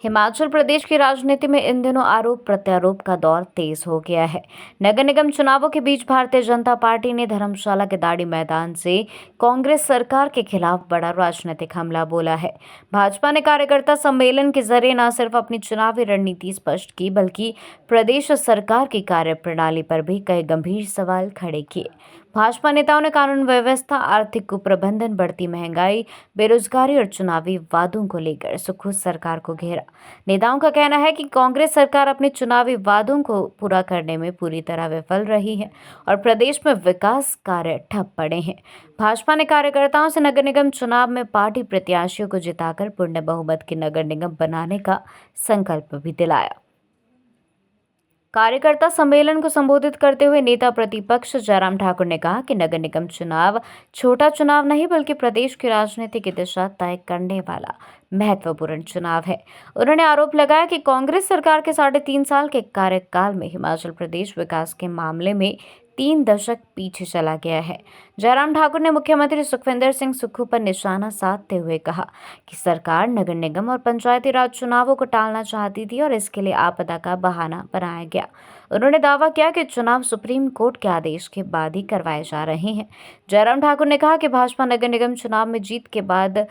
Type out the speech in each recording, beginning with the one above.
हिमाचल प्रदेश की राजनीति में इन दिनों आरोप प्रत्यारोप का दौर तेज हो गया है। नगर निगम चुनावों के बीच भारतीय जनता पार्टी ने धर्मशाला के दाड़ी मैदान से कांग्रेस सरकार के खिलाफ बड़ा राजनीतिक हमला बोला है। भाजपा ने कार्यकर्ता सम्मेलन के जरिए न सिर्फ अपनी चुनावी रणनीति स्पष्ट की, बल्कि प्रदेश सरकार की कार्यप्रणाली पर भी कई गंभीर सवाल खड़े किए। भाजपा नेताओं ने कानून व्यवस्था, आर्थिक कुप्रबंधन, बढ़ती महंगाई, बेरोजगारी और चुनावी वादों को लेकर सुखद सरकार को घेरा। नेताओं का कहना है कि कांग्रेस सरकार अपने चुनावी वादों को पूरा करने में पूरी तरह विफल रही है और प्रदेश में विकास कार्य ठप पड़े हैं। भाजपा ने कार्यकर्ताओं से नगर निगम चुनाव में पार्टी प्रत्याशियों को जिताकर पूर्ण बहुमत की नगर निगम बनाने का संकल्प भी दिलाया। कार्यकर्ता सम्मेलन को संबोधित करते हुए नेता प्रतिपक्ष जयराम ठाकुर ने कहा कि नगर निगम चुनाव छोटा चुनाव नहीं, बल्कि प्रदेश की राजनीति की दिशा तय करने वाला महत्वपूर्ण चुनाव है। उन्होंने आरोप लगाया कि कांग्रेस सरकार के 3.5 साल के कार्यकाल में हिमाचल प्रदेश विकास के मामले में 3 दशक पीछे चला गया है। जयराम ठाकुर ने मुख्यमंत्री सुखविंदर सिंह सुक्खू पर निशाना साधते हुए कहा कि सरकार नगर निगम और पंचायती राज चुनावों को टालना चाहती थी और इसके लिए आपदा का बहाना बनाया गया। उन्होंने दावा किया कि चुनाव सुप्रीम कोर्ट के आदेश के बाद ही करवाए जा रहे हैं। जयराम ठाकुर ने कहा कि भाजपा नगर निगम चुनाव में जीत के बाद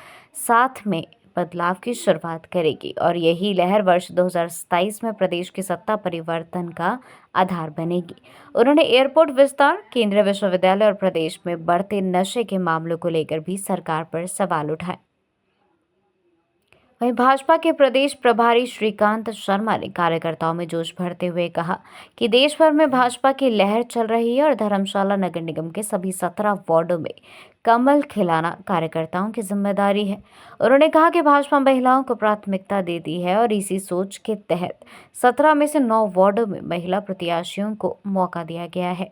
साथ में बदलाव की शुरुआत करेगी और यही लहर वर्ष 2027 में प्रदेश की सत्ता परिवर्तन का आधार बनेगी। उन्होंने एयरपोर्ट विस्तार, केंद्रीय विश्वविद्यालय और प्रदेश में बढ़ते नशे के मामलों को लेकर भी सरकार पर सवाल उठाए। वहीं भाजपा के प्रदेश प्रभारी श्रीकांत शर्मा ने कार्यकर्ताओं में जोश भरते हुए कहा कि देश भर में भाजपा की लहर चल रही है और धर्मशाला नगर निगम के सभी 17 वार्डों में कमल खिलाना कार्यकर्ताओं की जिम्मेदारी है। उन्होंने कहा कि भाजपा महिलाओं को प्राथमिकता देती है और इसी सोच के तहत 17 में से 9 वार्डों में महिला प्रत्याशियों को मौका दिया गया है।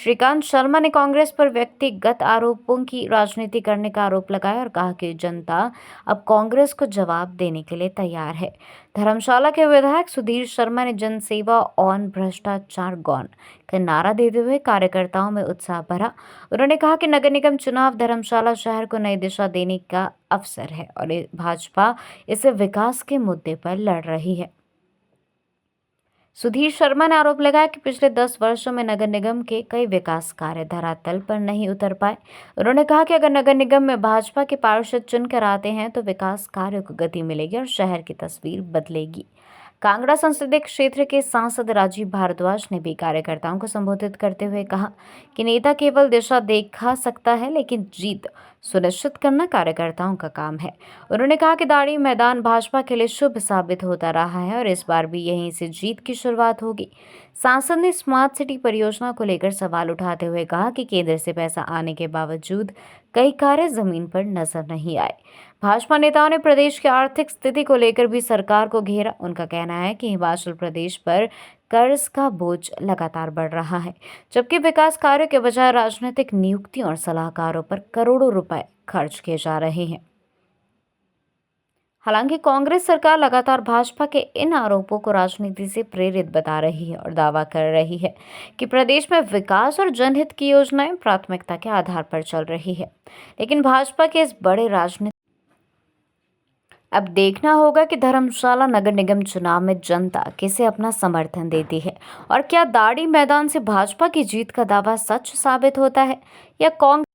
श्रीकांत शर्मा ने कांग्रेस पर व्यक्तिगत आरोपों की राजनीति करने का आरोप लगाया और कहा कि जनता अब कांग्रेस को जवाब देने के लिए तैयार है। धर्मशाला के विधायक सुधीर शर्मा ने जनसेवा ऑन भ्रष्टाचार गॉन का नारा देते हुए कार्यकर्ताओं में उत्साह भरा। उन्होंने कहा कि नगर निगम चुनाव धर्मशाला शहर को नई दिशा देने का अवसर है और भाजपा इसे विकास के मुद्दे पर लड़ रही है। सुधीर शर्मा ने आरोप लगाया कि पिछले 10 वर्षों में नगर निगम के कई विकास कार्य धरातल पर नहीं उतर पाए। उन्होंने कहा कि अगर नगर निगम में भाजपा के पार्षद चुनकर आते हैं तो विकास कार्यों को गति मिलेगी और शहर की तस्वीर बदलेगी। कांगड़ा संसदीय क्षेत्र के सांसद राजीव भारद्वाज ने भी कार्यकर्ताओं को संबोधित करते हुए कहा कि नेता केवल दिशा दिखा सकता है, लेकिन जीत सुनिश्चित करना कार्यकर्ताओं का काम है। उन्होंने कहा कि दाड़ी मैदान भाजपा के लिए शुभ साबित होता रहा है और इस बार भी यहीं से जीत की शुरुआत होगी। सांसद ने स्मार्ट सिटी परियोजना को लेकर सवाल उठाते हुए कहा कि केंद्र से पैसा आने के बावजूद कई कार्य जमीन पर नजर नहीं आए। भाजपा नेताओं ने प्रदेश की आर्थिक स्थिति को लेकर भी सरकार को घेरा। उनका कहना है कि हिमाचल प्रदेश पर कर्ज का बोझ लगातार बढ़ रहा है, जबकि विकास कार्यों के बजाय राजनीतिक नियुक्तियों और सलाहकारों पर करोड़ों रुपए खर्च किए जा रहे हैं। हालांकि कांग्रेस सरकार लगातार भाजपा के इन आरोपों को राजनीति से प्रेरित बता रही है और दावा कर रही है कि प्रदेश में विकास और जनहित की योजनाएं प्राथमिकता के आधार पर चल रही है। लेकिन भाजपा के इस बड़े राजनीतिक अब देखना होगा कि धर्मशाला नगर निगम चुनाव में जनता किसे अपना समर्थन देती है और क्या दाड़ी मैदान से भाजपा की जीत का दावा सच साबित होता है या कांग्रेस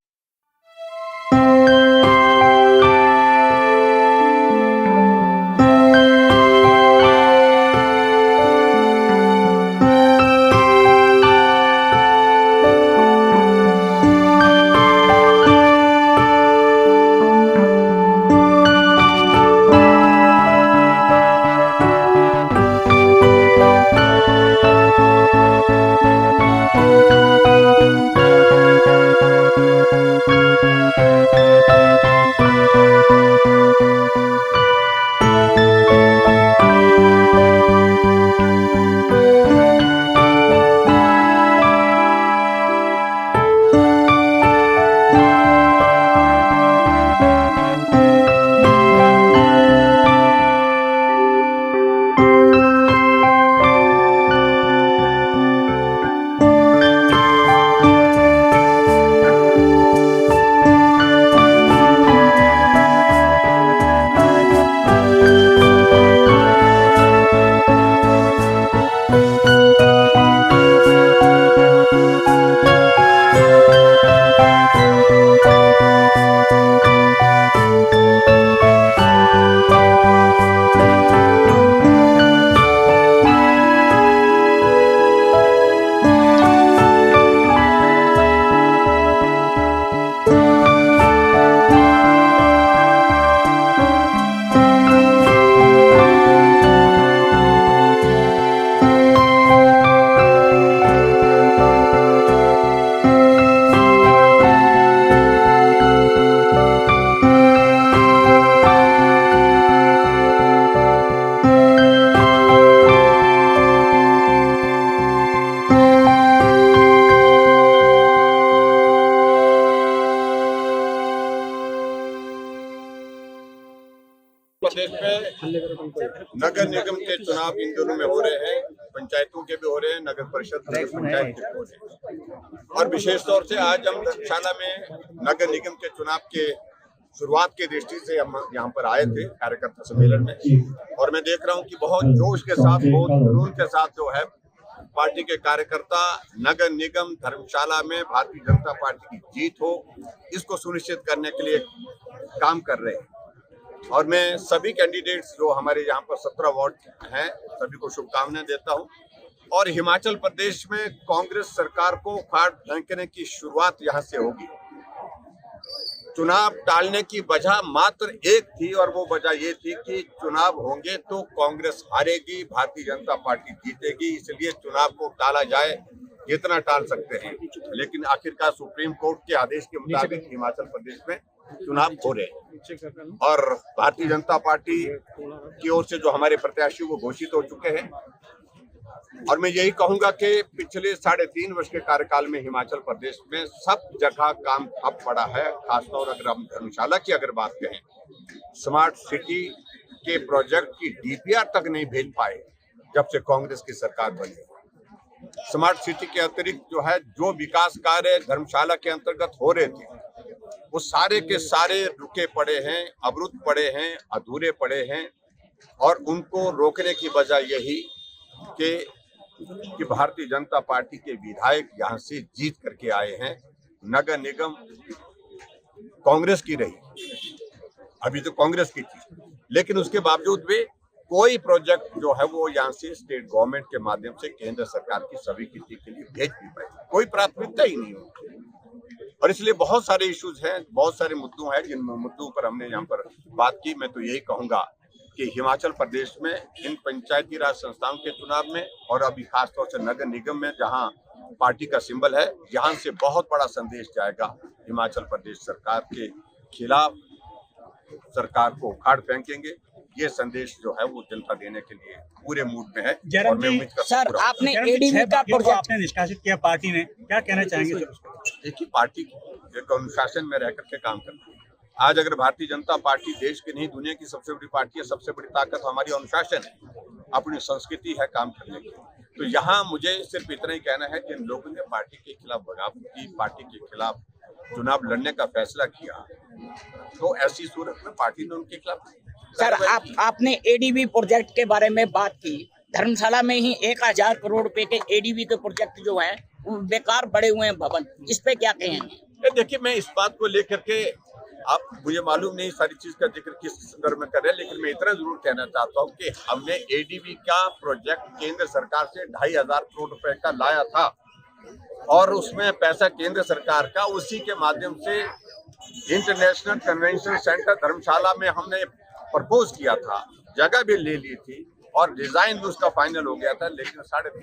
नगर निगम के चुनाव इन दिनों में हो रहे हैं, पंचायतों के भी हो रहे हैं, नगर परिषद नगर पंचायत के भी हो रहे हैं। और विशेष तौर से आज हम धर्मशाला में नगर निगम के चुनाव के शुरुआत की दृष्टि से हम यहाँ पर आए थे कार्यकर्ता सम्मेलन में, और मैं देख रहा हूँ कि बहुत जोश के साथ, बहुत जुनून के साथ जो है पार्टी के कार्यकर्ता नगर निगम धर्मशाला में भारतीय जनता पार्टी की जीत हो, इसको सुनिश्चित करने के लिए काम कर रहे हैं। और मैं सभी कैंडिडेट्स जो हमारे यहाँ पर 17 वार्ड हैं, सभी को शुभकामनाएं देता हूँ। और हिमाचल प्रदेश में कांग्रेस सरकार को उखाड़ फेंकने की शुरुआत यहाँ से होगी। चुनाव टालने की वजह मात्र एक थी, और वो वजह ये थी कि चुनाव होंगे तो कांग्रेस हारेगी, भारतीय जनता पार्टी जीतेगी, इसलिए चुनाव को टाला जाए, इतना टाल सकते हैं। लेकिन आखिरकार सुप्रीम कोर्ट के आदेश के मुताबिक हिमाचल प्रदेश में चुनाव हो रहे हैं, और भारतीय जनता पार्टी की ओर से जो हमारे प्रत्याशी वो घोषित हो चुके हैं। और मैं यही कहूंगा कि पिछले 3.5 वर्ष के कार्यकाल में हिमाचल प्रदेश में सब जगह काम ठप पड़ा है। खासतौर अगर हम धर्मशाला की अगर बात करें, स्मार्ट सिटी के प्रोजेक्ट की डीपीआर तक नहीं भेज पाए जब से कांग्रेस की सरकार बनी। स्मार्ट सिटी के अतिरिक्त जो है, जो विकास कार्य धर्मशाला के अंतर्गत हो रहे थे, वो सारे के सारे रुके पड़े हैं, अवरुद्ध पड़े हैं, अधूरे पड़े हैं। और उनको रोकने की वजह यही कि भारतीय जनता पार्टी के विधायक यहाँ से जीत करके आए हैं। नगर निगम कांग्रेस की रही, अभी तो कांग्रेस की थी, लेकिन उसके बावजूद भी कोई प्रोजेक्ट जो है वो यहाँ से स्टेट गवर्नमेंट के माध्यम से केंद्र सरकार की स्वीकृति के लिए भेज नहीं पाए, कोई प्राथमिकता ही नहीं होती। और इसलिए बहुत सारे इश्यूज हैं, बहुत सारे मुद्दों हैं, जिन मुद्दों पर हमने यहाँ पर बात की। मैं तो यही कहूंगा कि हिमाचल प्रदेश में इन पंचायती राज संस्थाओं के चुनाव में, और अभी खासतौर से नगर निगम में जहां पार्टी का सिंबल है, यहाँ से बहुत बड़ा संदेश जाएगा हिमाचल प्रदेश सरकार के खिलाफ। सरकार को उखाड़ फेंकेंगे, ये संदेश जो है वो जनता देने के लिए पूरे मूड में है। और मैं उम्मीद करता हूं सर, आपने एडीबी का प्रोजेक्ट आपने निष्कासित किया पार्टी ने, क्या कहना चाहेंगे? देखिए, पार्टी एक अनुशासन में रह करके काम करती है। आज अगर भारतीय जनता पार्टी देश की नहीं दुनिया की सबसे बड़ी पार्टी है, सबसे बड़ी ताकत हमारी अनुशासन है, अपनी संस्कृति है काम करने की। तो यहाँ मुझे सिर्फ इतना ही कहना है कि इन लोगों ने पार्टी के खिलाफ बगावत की, पार्टी के खिलाफ चुनाव लड़ने का फैसला किया, तो ऐसी सूरत में पार्टी ने उनके खिलाफ। सर, आपने एडीबी प्रोजेक्ट के बारे में बात की। धर्मशाला में ही 1000 करोड़ रुपए के एडीबी के प्रोजेक्ट जो है वो बेकार पड़े हुए हैं भवन, इस पे क्या कहेंगे? देखिए, मैं इस बात को लेकर के, आप मुझे मालूम नहीं सारी चीज का जिक्र किस संदर्भ में कर रहे हैं, लेकिन मैं इतना जरूर कहना चाहता हूं कि हमने एडीबी का प्रोजेक्ट केंद्र सरकार से 2500 करोड़ रुपए का लाया था, और उसमें पैसा केंद्र सरकार का, उसी के माध्यम से इंटरनेशनल कन्वेंशन सेंटर धर्मशाला में हमने प्रपोज किया था, जगह भी ले ली थी, और डिजाइन भी उसका फाइनल हो गया था, लेकिन 3.5